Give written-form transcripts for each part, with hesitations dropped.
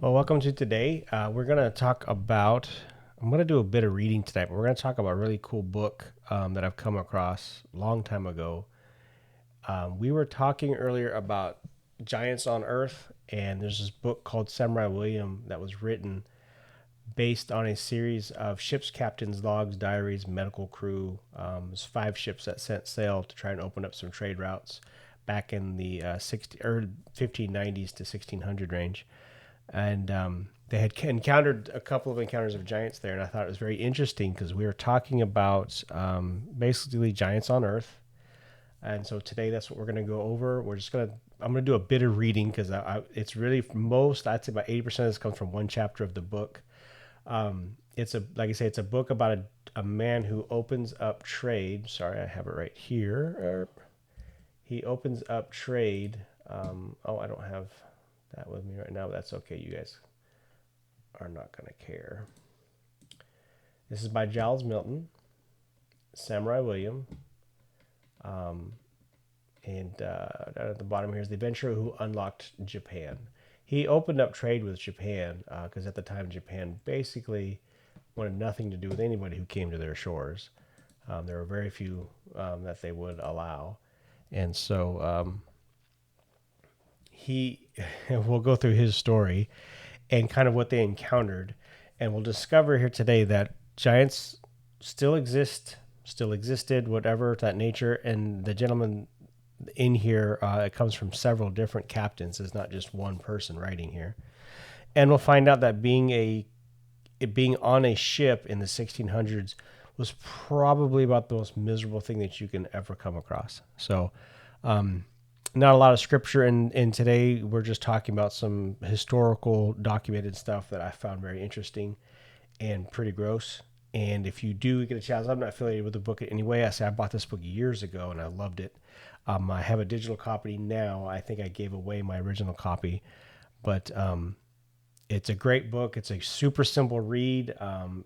Well, welcome to today. We're going to talk about, I'm going to do a bit of reading today, but we're going to talk about a really cool book that I've come across a long time ago. We were talking earlier about giants on Earth, and there's this book called Samurai William that was written based on a series of ship's captains' logs, diaries, medical crew. There's 5 ships that set sail to try and open up some trade routes back in the 1590s to 1600 range. And they had encountered a couple of encounters of giants there, and I thought it was very interesting because we were talking about basically giants on Earth. And so today, that's what we're going to go over. I'm going to do a bit of reading because it's really I'd say about 80% of this comes from one chapter of the book. Like I say, it's a book about a man who opens up trade. Sorry, I have it right here. He opens up trade. I don't have that with me right now, but that's okay. You guys are not going to care. This is by Giles Milton, Samurai William. And down at the bottom here is the adventurer who unlocked Japan. He opened up trade with Japan because at the time Japan basically wanted nothing to do with anybody who came to their shores. There were very few that they would allow. And so we'll go through his story and kind of what they encountered. And we'll discover here today that giants still existed, whatever that nature. And the gentleman in here, it comes from several different captains. It's not just one person writing here. And we'll find out that being on a ship in the 1600s was probably about the most miserable thing that you can ever come across. So, not a lot of scripture, and today we're just talking about some historical documented stuff that I found very interesting and pretty gross. And if you do get a chance, I'm not affiliated with the book in any way. I bought this book years ago and I loved it. I have a digital copy now. I think I gave away my original copy, but it's a great book. It's a super simple read.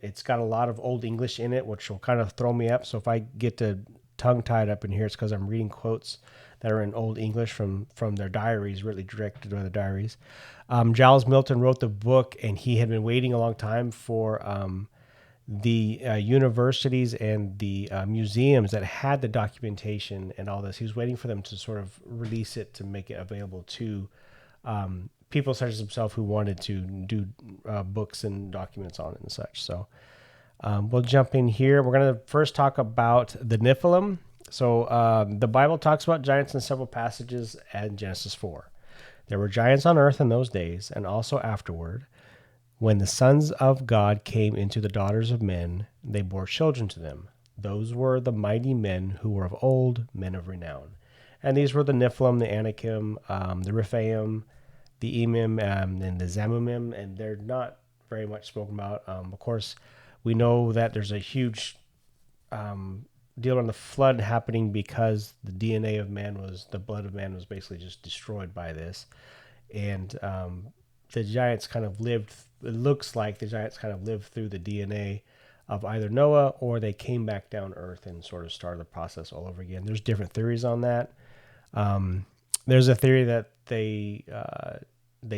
It's got a lot of Old English in it, which will kind of throw me up. So if I get to tongue tied up in here, it's because I'm reading quotes that are in Old English from their diaries, really directed by the diaries. Giles Milton wrote the book, and he had been waiting a long time for the universities and the museums that had the documentation and all this. He was waiting for them to sort of release it to make it available to people such as himself who wanted to do books and documents on it and such. So we'll jump in here. We're going to first talk about the Nephilim. So the Bible talks about giants in several passages and Genesis 4. There were giants on earth in those days and also afterward. When the sons of God came into the daughters of men, they bore children to them. Those were the mighty men who were of old, men of renown. And these were the Nephilim, the Anakim, the Rephaim, the Emim, and the Zamumim, and they're not very much spoken about. Of course, we know that there's a huge deal on the flood happening because the blood of man was basically just destroyed by this. And the giants kind of lived, it looks like the giants kind of lived through the DNA of either Noah or they came back down Earth and sort of started the process all over again. There's different theories on that. There's a theory that they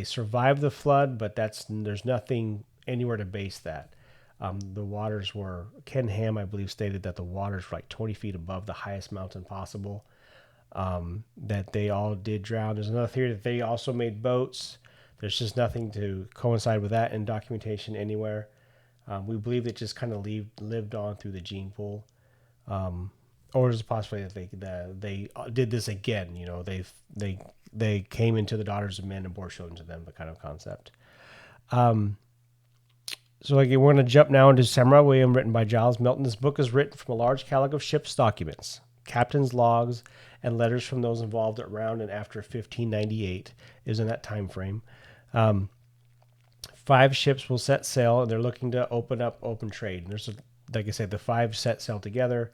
survived the flood, but there's nothing anywhere to base that. The waters were, Ken Ham, I believe, stated that the waters were like 20 feet above the highest mountain possible, that they all did drown. There's another theory that they also made boats. There's just nothing to coincide with that in documentation anywhere. We believe it just kind of lived on through the gene pool. Or there's a possibility that they did this again. You know, they came into the daughters of men and bore children to them, the kind of concept. So we're going to jump now into Samurai William, written by Giles Milton. This book is written from a large catalog of ship's documents, captain's logs, and letters from those involved around and after 1598 is in that time frame. 5 ships will set sail, and they're looking to open trade. And there's, like I said, the 5 set sail together.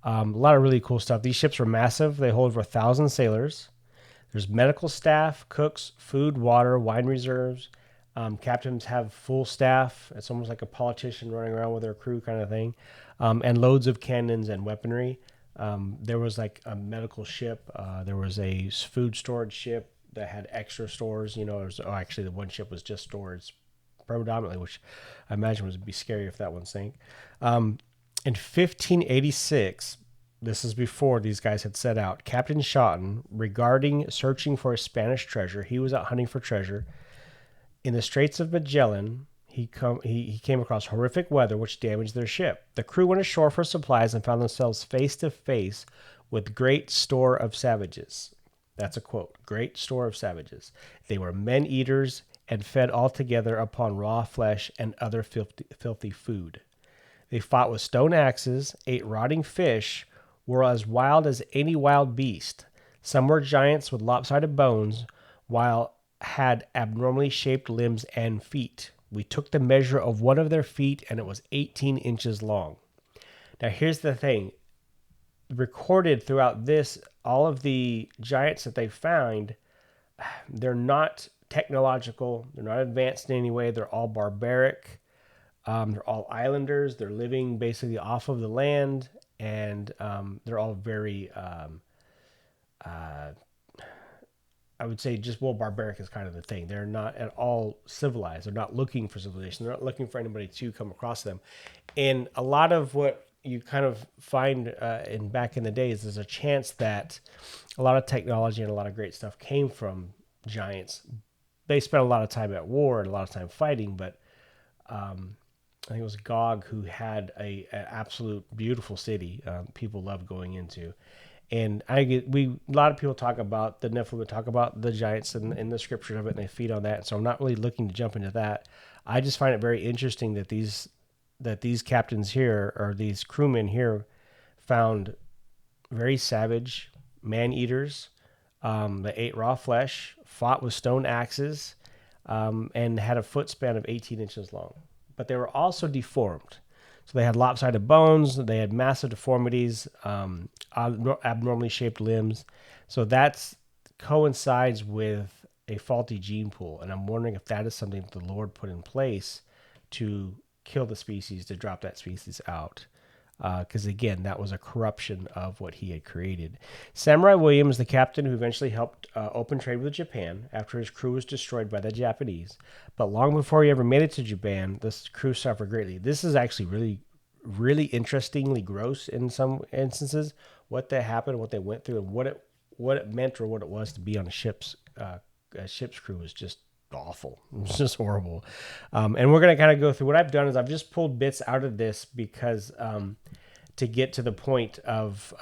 A lot of really cool stuff. These ships are massive. They hold over 1,000 sailors. There's medical staff, cooks, food, water, wine reserves. Captains have full staff. It's almost like a politician running around with their crew kind of thing. And loads of cannons and weaponry. There was like a medical ship. There was a food storage ship that had extra stores. Actually, the one ship was just stores predominantly, which I imagine would be scary if that one sank. In 1586, this is before these guys had set out, Captain Shotton, regarding searching for a Spanish treasure, he was out hunting for treasure in the Straits of Magellan. He came across horrific weather which damaged their ship. The crew went ashore for supplies and found themselves face to face with great store of savages. That's a quote. Great store of savages. They were men eaters and fed altogether upon raw flesh and other filthy food. They fought with stone axes, ate rotting fish, were as wild as any wild beast. Some were giants with lopsided bones, while had abnormally shaped limbs and feet. We took the measure of one of their feet, and it was 18 inches long. Now, here's the thing. Recorded throughout this, all of the giants that they found, they're not technological. They're not advanced in any way. They're all barbaric. They're all islanders. They're living basically off of the land, and they're all very, I would say barbaric is kind of the thing. They're not at all civilized. They're not looking for civilization. They're not looking for anybody to come across them. And a lot of what you kind of find back in the days, there's a chance that a lot of technology and a lot of great stuff came from giants. They spent a lot of time at war and a lot of time fighting, but I think it was Gog who had an absolute beautiful city people love going into. And a lot of people talk about the Nephilim, talk about the giants in the scripture of it, and they feed on that. So I'm not really looking to jump into that. I just find it very interesting that these captains here, or these crewmen here, found very savage man-eaters that ate raw flesh, fought with stone axes, and had a foot span of 18 inches long. But they were also deformed. So they had lopsided bones, they had massive deformities, abnormally shaped limbs. So that coincides with a faulty gene pool. And I'm wondering if that is something that the Lord put in place to kill the species, to drop that species out. Because again, that was a corruption of what he had created. Samurai William is the captain who eventually helped open trade with Japan after his crew was destroyed by the Japanese. But long before he ever made it to Japan, this crew suffered greatly. This is actually really, really interestingly gross in some instances. What that happened, what they went through, and what it meant or what it was to be on a ship's crew was just awful. It was just horrible. And we're going to kind of go through what I've done is I've just pulled bits out of this because to get to the point of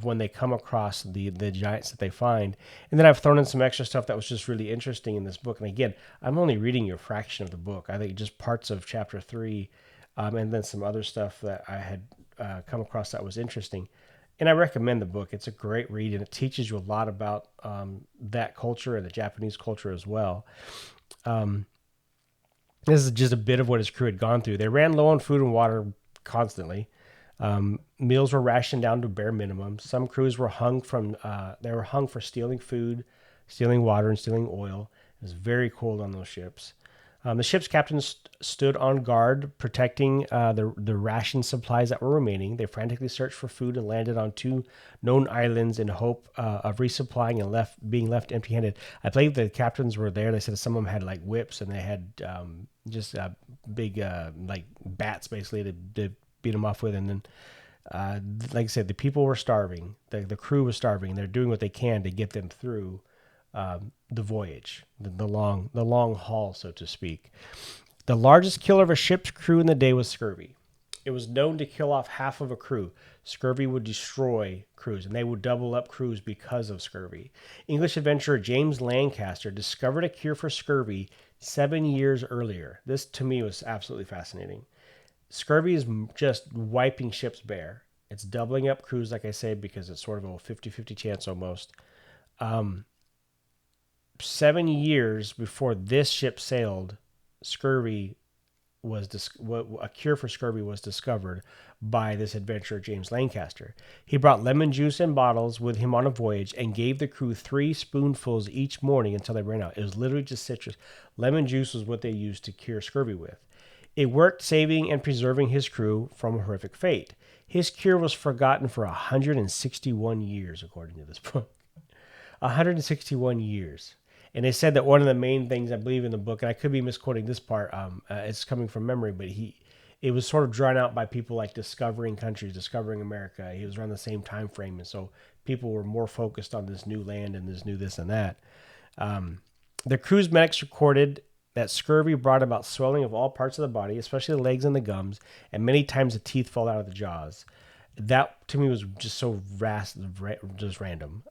when they come across the giants that they find. And then I've thrown in some extra stuff that was just really interesting in this book. And again, I'm only reading you a fraction of the book. I think just parts of chapter 3 and then some other stuff that I had come across that was interesting. And I recommend the book. It's a great read, and it teaches you a lot about that culture and the Japanese culture as well. This is just a bit of what his crew had gone through. They ran low on food and water constantly. Meals were rationed down to bare minimum. Some crews were hung for stealing food, stealing water, and stealing oil. It was very cold on those ships. The ship's captains stood on guard, protecting the ration supplies that were remaining. They frantically searched for food and landed on 2 known islands in hope of resupplying and being left empty-handed. I believe the captains were there. They said some of them had like whips, and they had just big like bats basically to beat them off with. And then, like I said, the people were starving. The crew was starving. And they're doing what they can to get them through the voyage, the long haul, so to speak. The largest killer of a ship's crew in the day was scurvy. It was known to kill off half of a crew. Scurvy would destroy crews, and they would double up crews because of scurvy. English adventurer James Lancaster discovered a cure for scurvy 7 years earlier. This, to me, was absolutely fascinating. Scurvy is just wiping ships bare. It's doubling up crews, like I say, because it's sort of a 50-50 chance almost. 7 years before this ship sailed, a cure for scurvy was discovered by this adventurer James Lancaster. He brought lemon juice in bottles with him on a voyage and gave the crew 3 spoonfuls each morning until they ran out. It was literally just citrus. Lemon juice was what they used to cure scurvy with. It worked, saving and preserving his crew from a horrific fate. His cure was forgotten for 161 years, according to this book. 161 years. And they said that one of the main things, I believe in the book, and I could be misquoting this part, it's coming from memory, but it was sort of drawn out by people like discovering countries, discovering America. He was around the same time frame, and so people were more focused on this new land and this new this and that. The cruise medics recorded that scurvy brought about swelling of all parts of the body, especially the legs and the gums, and many times the teeth fall out of the jaws. That to me was just so just random.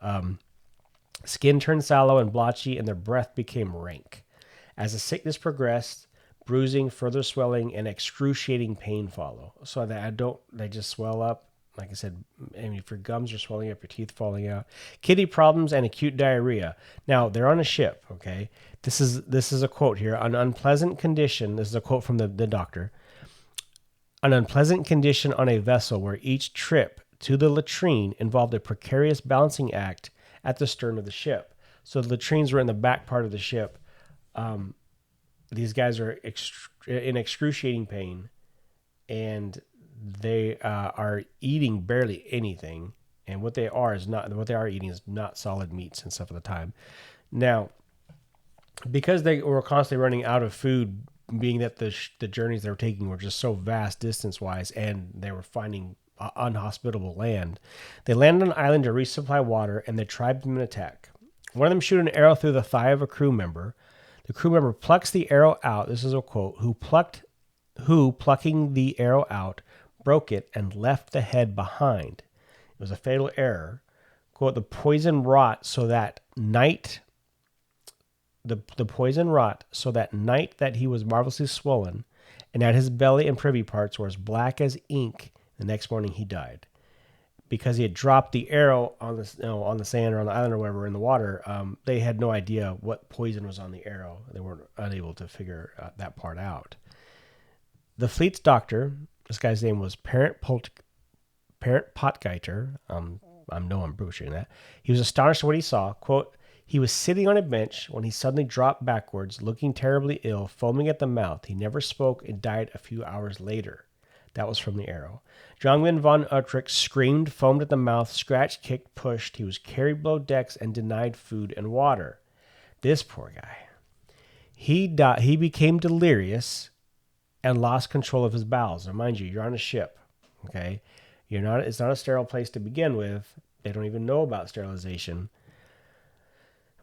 Skin turned sallow and blotchy, and their breath became rank. As the sickness progressed, bruising, further swelling, and excruciating pain follow. So that they just swell up. Like I said, if your gums are swelling up, your teeth falling out, kidney problems, and acute diarrhea. Now they're on a ship. Okay, this is a quote here. An unpleasant condition. This is a quote from the doctor. An unpleasant condition on a vessel where each trip to the latrine involved a precarious balancing act at the stern of the ship. So the latrines were in the back part of the ship. These guys are in excruciating pain, and they are eating barely anything. And what they are eating is not solid meats and stuff at the time. Now, because they were constantly running out of food, being that the journeys they were taking were just so vast distance-wise, and they were finding unhospitable land, they landed on an island to resupply water, and the tribesmen attack. One of them shoot an arrow through the thigh of a crew member. The crew member plucks the arrow out. This is a quote. Plucking the arrow out, broke it and left the head behind. It was a fatal error. Quote, the poison wrought so that night that he was marvelously swollen, and that his belly and privy parts were as black as ink. The next morning he died, because he had dropped the arrow on the sand or on the island or whatever in the water. They had no idea what poison was on the arrow. They weren't unable to figure that part out. The fleet's doctor, this guy's name was Parent Potgieter. I know I'm butchering that. He was astonished at what he saw. Quote, he was sitting on a bench when he suddenly dropped backwards, looking terribly ill, foaming at the mouth. He never spoke and died a few hours later. That was from the arrow. Jongman von Utrecht screamed, foamed at the mouth, scratched, kicked, pushed. He was carried below decks and denied food and water. This poor guy. He died. He became delirious and lost control of his bowels. Now, mind you, you're on a ship. Okay, it's not a sterile place to begin with. They don't even know about sterilization.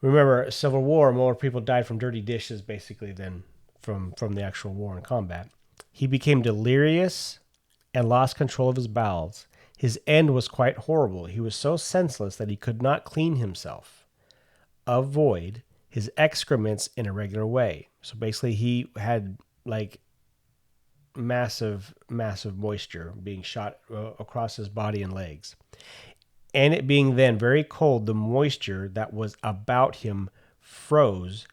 Remember, Civil War, more people died from dirty dishes, basically, than from the actual war and combat. He became delirious and lost control of his bowels. His end was quite horrible. He was so senseless that he could not clean himself. Avoid his excrements in a regular way. So basically, he had like massive moisture being shot across his body and legs. And it being then very cold, the moisture that was about him froze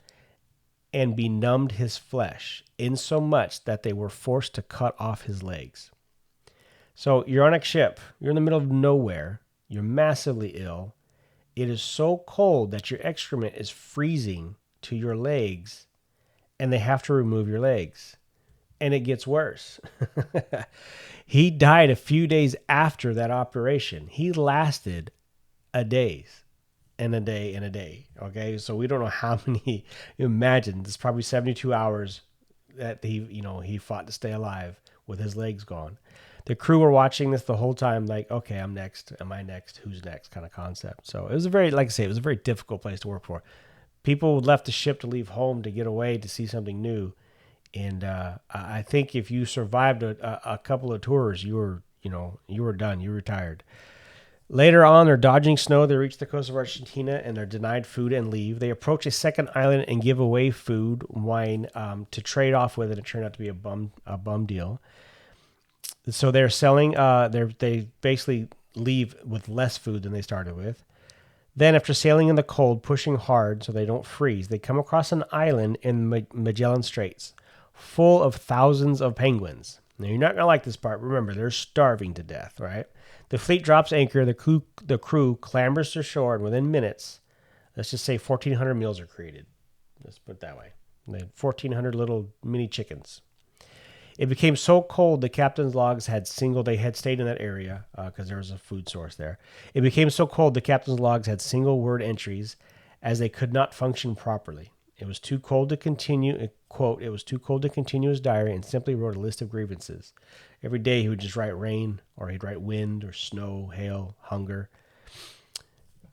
and benumbed his flesh, insomuch that they were forced to cut off his legs. So you're on a ship, you're in the middle of nowhere, you're massively ill. It is so cold that your excrement is freezing to your legs, and they have to remove your legs. And it gets worse. He died a few days after that operation. He lasted a day and a day and a day. Okay, so we don't know how many. Imagine it's probably 72 hours that he fought to stay alive with his legs gone. The crew were watching this the whole time, like, okay, I'm next. Am I next? Who's next? Kind of concept. So it was like I say, it was a very difficult place to work for. People left the ship to leave home to get away to see something new. And I think if you survived a couple of tours, you were done. You retired. Later on, they're dodging snow. They reach the coast of Argentina, and they're denied food and leave. They approach a second island and give away food, wine, to trade off with it. It turned out to be a bum deal. So they're selling. They basically leave with less food than they started with. Then, after sailing in the cold, pushing hard so they don't freeze, they come across an island in Magellan Straits, full of thousands of penguins. Now, you're not going to like this part. Remember, they're starving to death, right? The fleet drops anchor. The crew clambers to shore, and within minutes, let's just say 1,400 meals are created. Let's put it that way. 1,400 little mini chickens. It became so cold the captain's logs had they had stayed in that area because there was a food source there. It became so cold the captain's logs had single word entries as they could not function properly. It was too cold to continue, quote, it was too cold to continue his diary, and simply wrote a list of grievances. Every day he would just write rain, or he'd write wind, or snow, hail, hunger.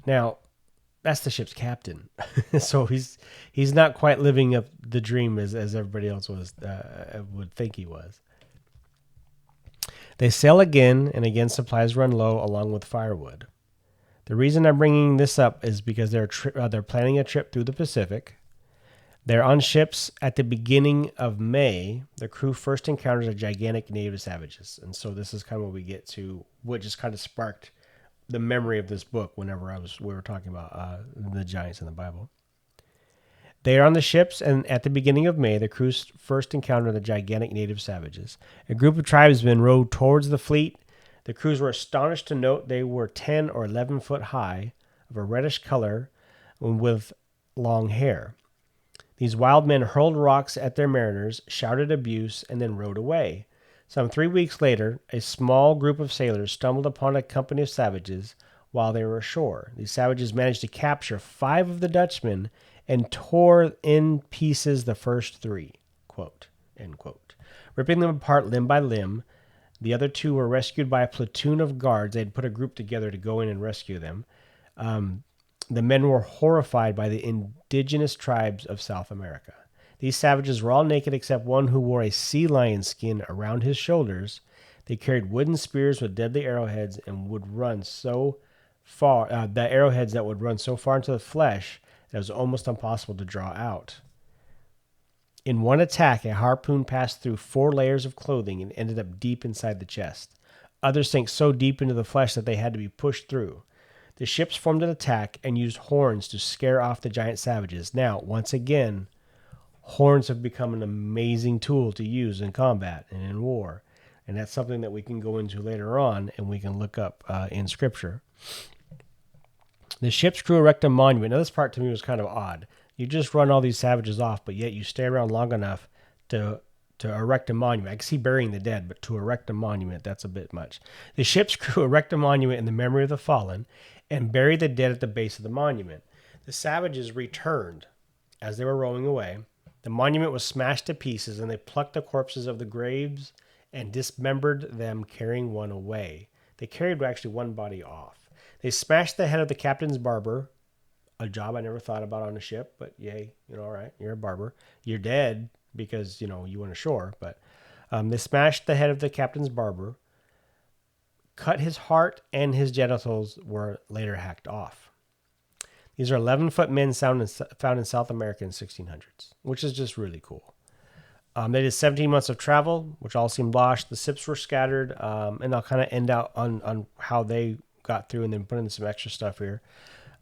Now, that's the ship's captain. So he's not quite living up the dream as everybody else would think he was. They sail again, and again supplies run low along with firewood. The reason I'm bringing this up is because they're planning a trip through the Pacific. They're on ships at the beginning of May. The crew first encounters a gigantic native savages. And so this is kind of what we get to, what just kind of sparked the memory of this book whenever we were talking about the giants in the Bible. They are on the ships, and at the beginning of May, the crew first encounter the gigantic native savages. A group of tribesmen rowed towards the fleet. The crews were astonished to note they were 10 or 11 foot high, of a reddish color, with long hair. These wild men hurled rocks at their mariners, shouted abuse, and then rowed away. Some 3 weeks later, a small group of sailors stumbled upon a company of savages while they were ashore. These savages managed to capture 5 of the Dutchmen and tore in pieces the first 3, quote, end quote. Ripping them apart limb by limb, the other 2 were rescued by a platoon of guards. They had put a group together to go in and rescue them. The men were horrified by the indigenous tribes of South America. These savages were all naked except one who wore a sea lion skin around his shoulders. They carried wooden spears with deadly arrowheads and would run so far, the arrowheads that would run so far into the flesh that it was almost impossible to draw out. In one attack, a harpoon passed through 4 layers of clothing and ended up deep inside the chest. Others sank so deep into the flesh that they had to be pushed through. The ships formed an attack and used horns to scare off the giant savages. Now, once again, horns have become an amazing tool to use in combat and in war. And that's something that we can go into later on and we can look up in Scripture. The ship's crew erect a monument. Now, this part to me was kind of odd. You just run all these savages off, but yet you stay around long enough to erect a monument. I can see burying the dead, but to erect a monument, that's a bit much. The ship's crew erect a monument in the memory of the fallen and bury the dead at the base of the monument. The savages returned as they were rowing away. The monument was smashed to pieces, and they plucked the corpses of the graves and dismembered them, carrying one away. They carried actually one body off. They smashed the head of the captain's barber, a job I never thought about on a ship, but yay, all right, you're a barber. You're dead because, you went ashore, but they smashed the head of the captain's barber, cut his heart, and his genitals were later hacked off. These are 11-foot men found in South America in 1600s, which is just really cool. They did 17 months of travel, which all seemed lost. The ships were scattered, and I'll kind of end out on how they got through and then put in some extra stuff here.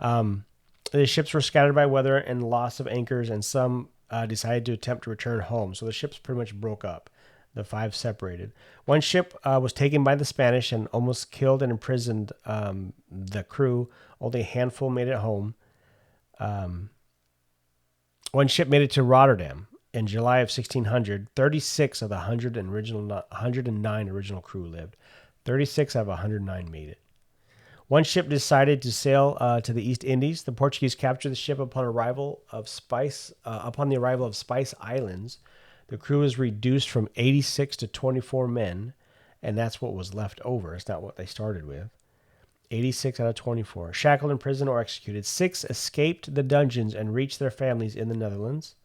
The ships were scattered by weather and loss of anchors, and some decided to attempt to return home. So the ships pretty much broke up. The 5 separated. One ship was taken by the Spanish and almost killed and imprisoned the crew. Only a handful made it home. One ship made it to Rotterdam in July of 1600. 36 of the 109 original crew lived. 36 out of 109 made it. One ship decided to sail to the East Indies. The Portuguese captured the ship upon the arrival of Spice Islands. The crew was reduced from 86 to 24 men, and that's what was left over. It's not what they started with. 86 out of 24. Shackled in prison or executed. 6 escaped the dungeons and reached their families in the Netherlands.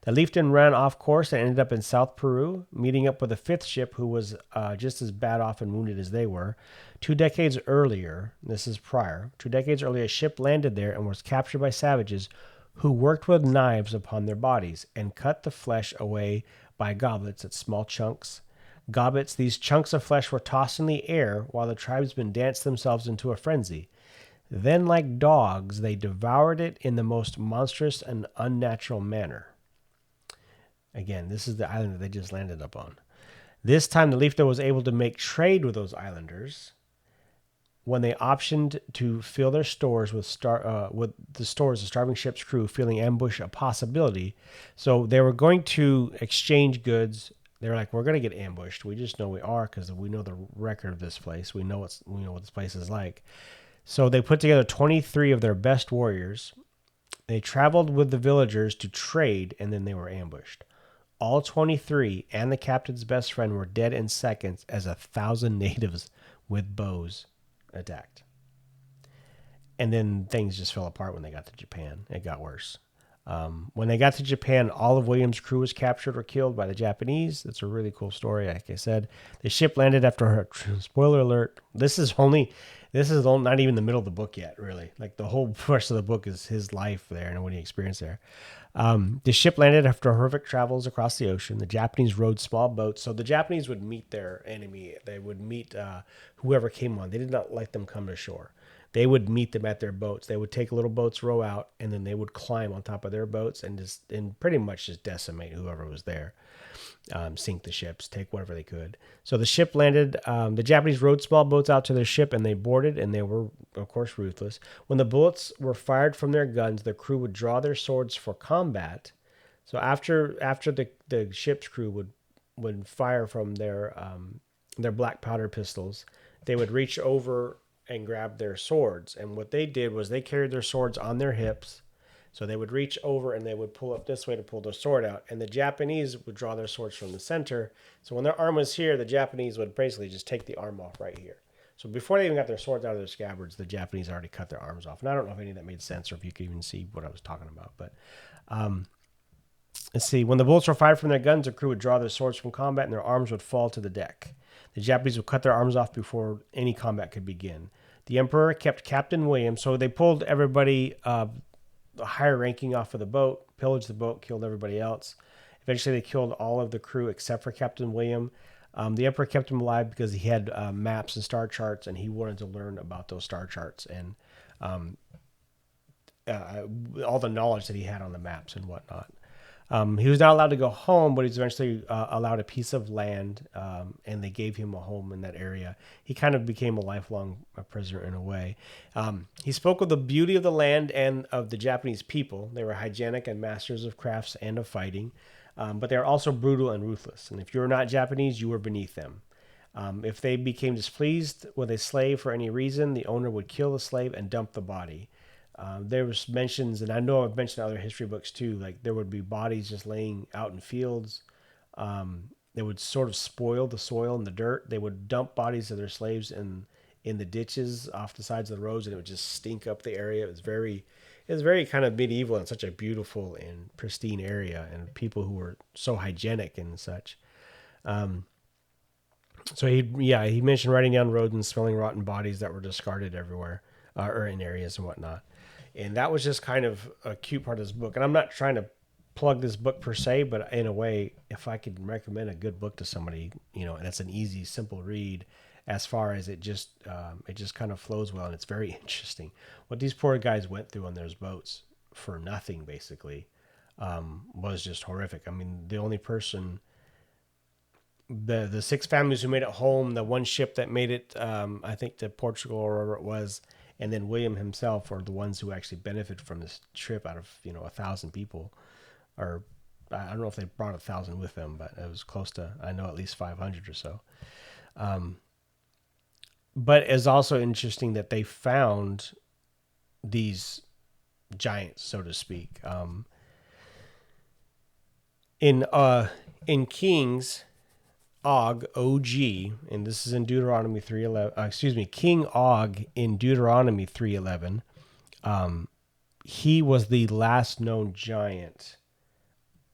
The Leifton ran off course and ended up in South Peru, meeting up with a 5th ship who was just as bad off and wounded as they were. 2 decades earlier, this is prior, 2 decades earlier, a ship landed there and was captured by savages who worked with knives upon their bodies and cut the flesh away by goblets at small chunks. Gobbets, these chunks of flesh were tossed in the air while the tribesmen danced themselves into a frenzy. Then, like dogs, they devoured it in the most monstrous and unnatural manner. Again, this is the island that they just landed up on. This time, the Leifton was able to make trade with those islanders when they optioned to fill their stores with the stores of starving ship's crew, feeling ambush a possibility. So they were going to exchange goods. They're like, we're gonna get ambushed. We just know we are because we know the record of this place. We know what this place is like. So they put together 23 of their best warriors. They traveled with the villagers to trade, and then they were ambushed. All 23 and the captain's best friend were dead in seconds as 1,000 natives with bows attacked. And then things just fell apart when they got to Japan. It got worse. When they got to Japan, all of William's crew was captured or killed by the Japanese. It's a really cool story. Like I said, the ship landed after her. Spoiler alert. This is not even the middle of the book yet, really. Like the whole rest of the book is his life there and what he experienced there. The ship landed after horrific travels across the ocean. The Japanese rowed small boats. So the Japanese would meet their enemy. They would meet whoever came on. They did not let them come to shore. They would meet them at their boats. They would take little boats, row out, and then they would climb on top of their boats and pretty much just decimate whoever was there, sink the ships, take whatever they could. So the ship landed. The Japanese rowed small boats out to their ship, and they boarded, and they were, of course, ruthless. When the bullets were fired from their guns, the crew would draw their swords for combat. So after the ship's crew would fire from their black powder pistols, they would reach over and grab their swords. And what they did was they carried their swords on their hips. So they would reach over and they would pull up this way to pull their sword out. And the Japanese would draw their swords from the center. So when their arm was here, the Japanese would basically just take the arm off right here. So before they even got their swords out of their scabbards, the Japanese already cut their arms off. And I don't know if any of that made sense or if you could even see what I was talking about. But let's see. When the bullets were fired from their guns, the crew would draw their swords from combat and their arms would fall to the deck. The Japanese would cut their arms off before any combat could begin. The Emperor kept Captain William, so they pulled everybody higher ranking off of the boat, pillaged the boat, killed everybody else. Eventually, they killed all of the crew except for Captain William. The Emperor kept him alive because he had maps and star charts, and he wanted to learn about those star charts and all the knowledge that he had on the maps and whatnot. He was not allowed to go home, but he was eventually allowed a piece of land, and they gave him a home in that area. He kind of became a lifelong prisoner in a way. He spoke of the beauty of the land and of the Japanese people. They were hygienic and masters of crafts and of fighting, but they were also brutal and ruthless. And if you were not Japanese, you were beneath them. If they became displeased with a slave for any reason, the owner would kill the slave and dump the body. There was mentions, and I know I've mentioned other history books too, like there would be bodies just laying out in fields. They would sort of spoil the soil and the dirt. They would dump bodies of their slaves in the ditches off the sides of the roads, and it would just stink up the area. It was very kind of medieval and such a beautiful and pristine area, and people who were so hygienic and such. So he mentioned riding down roads and smelling rotten bodies that were discarded everywhere, or in areas and whatnot. And that was just kind of a cute part of this book. And I'm not trying to plug this book per se, but in a way, if I could recommend a good book to somebody, and it's an easy, simple read, as far as it just kind of flows well, and it's very interesting. What these poor guys went through on those boats for nothing, basically, was just horrific. I mean, the only person, the 6 families who made it home, the one ship that made it, I think, to Portugal or wherever it was, and then William himself are the ones who actually benefited from this trip out of 1,000 people, or I don't know if they brought 1,000 with them, but it was close to, I know, at least 500 or so. But it's also interesting that they found these giants, so to speak, in Kings. Og, O-G, and this is in Deuteronomy 3:11. King Og in Deuteronomy 3:11. He was the last known giant.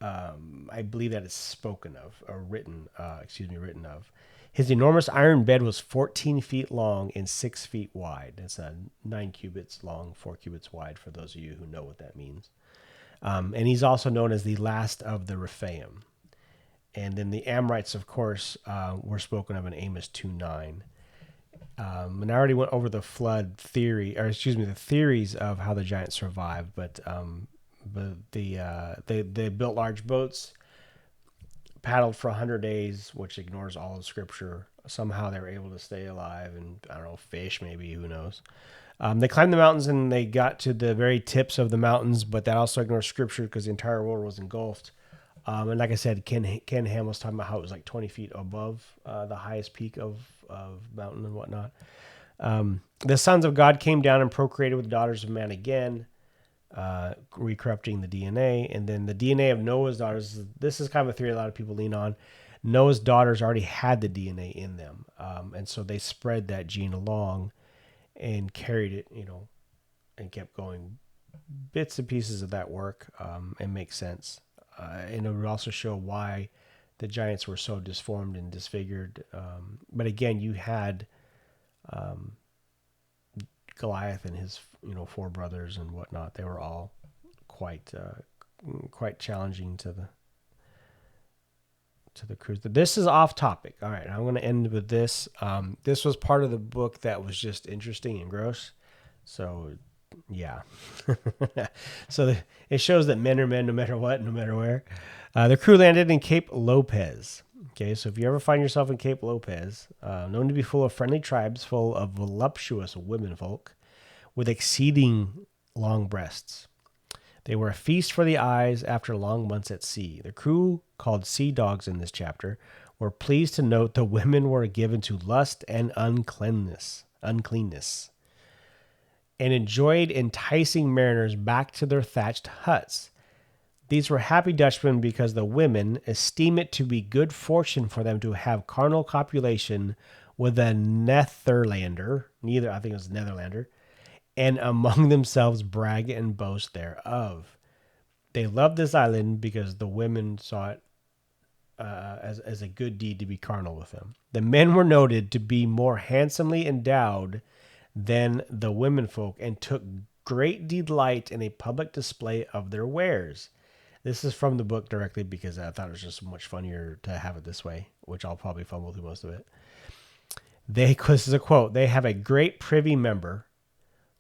I believe that is spoken of or written of. His enormous iron bed was 14 feet long and 6 feet wide. It's 9 cubits long, 4 cubits wide, for those of you who know what that means. And he's also known as the last of the Rephaim. And then the Amorites, of course, were spoken of in Amos 2:9. And I already went over the flood theory, the theories of how the giants survived. But they built large boats, paddled for 100 days, which ignores all of Scripture. Somehow they were able to stay alive, and I don't know, fish maybe, who knows. They climbed the mountains and they got to the very tips of the mountains, but that also ignores Scripture because the entire world was engulfed. And like I said, Ken Ham was talking about how it was like 20 feet above the highest peak of mountain and whatnot. The sons of God came down and procreated with the daughters of man again, recorrupting the DNA. And then the DNA of Noah's daughters, this is kind of a theory a lot of people lean on. Noah's daughters already had the DNA in them. And so they spread that gene along and carried it, and kept going. Bits and pieces of that work and make sense. And it would also show why the giants were so disformed and disfigured. But again, you had Goliath and his, 4 brothers and whatnot. They were all quite challenging to the crews. This is off topic. All right, I'm going to end with this. This was part of the book that was just interesting and gross. So, yeah. So it shows that men are men no matter what, no matter where. The crew landed in Cape Lopez. Okay, so if you ever find yourself in Cape Lopez, known to be full of friendly tribes, full of voluptuous womenfolk with exceeding long breasts. They were a feast for the eyes after long months at sea. The crew, called sea dogs in this chapter, were pleased to note the women were given to lust and uncleanness, and enjoyed enticing mariners back to their thatched huts. These were happy Dutchmen because the women esteem it to be good fortune for them to have carnal copulation with a Netherlander, I think it was Netherlander, and among themselves brag and boast thereof. They loved this island because the women saw it as a good deed to be carnal with them. The men were noted to be more handsomely endowed than the womenfolk and took great delight in a public display of their wares. This is from the book directly because I thought it was just much funnier to have it this way, which I'll probably fumble through most of it. This is a quote, they have a great privy member,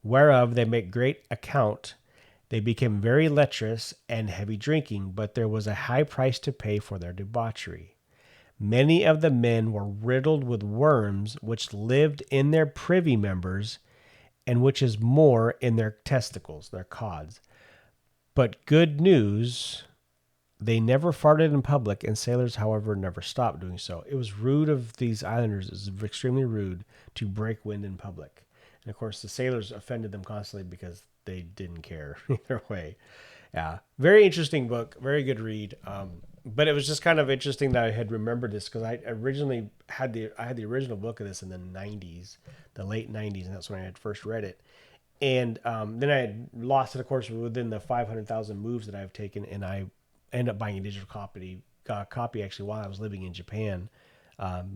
whereof they make great account. They became very lecherous and heavy drinking, but there was a high price to pay for their debauchery. Many of the men were riddled with worms, which lived in their privy members, and which is more in their testicles, their cods. But good news, they never farted in public, and sailors, however, never stopped doing so. It was rude of these islanders, it was extremely rude to break wind in public. And of course, the sailors offended them constantly because they didn't care either way. Yeah, very interesting book, very good read. But it was just kind of interesting that I had remembered this because I originally had the original book of this in the 90s, the late 90s, and that's when I had first read it. And then I had lost it, of course, within the 500,000 moves that I've taken, and I ended up buying a digital copy actually while I was living in Japan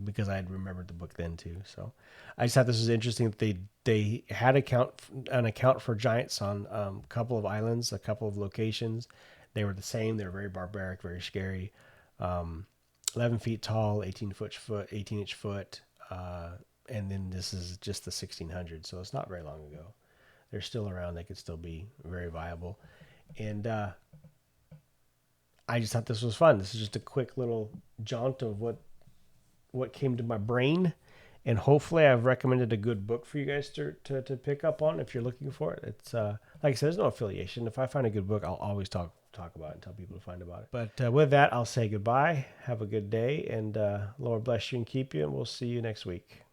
because I had remembered the book then too. So I just thought this was interesting that they had an account for giants on a couple of islands, a couple of locations. They were the same. They were very barbaric, very scary. 11 feet tall, 18-inch foot. And then this is just the 1600s, so it's not very long ago. They're still around. They could still be very viable. And I just thought this was fun. This is just a quick little jaunt of what came to my brain. And hopefully I've recommended a good book for you guys to pick up on if you're looking for it. It's like I said, there's no affiliation. If I find a good book, I'll always talk about it and tell people to find about it. But with that, I'll say goodbye. Have a good day, and Lord bless you and keep you, and we'll see you next week.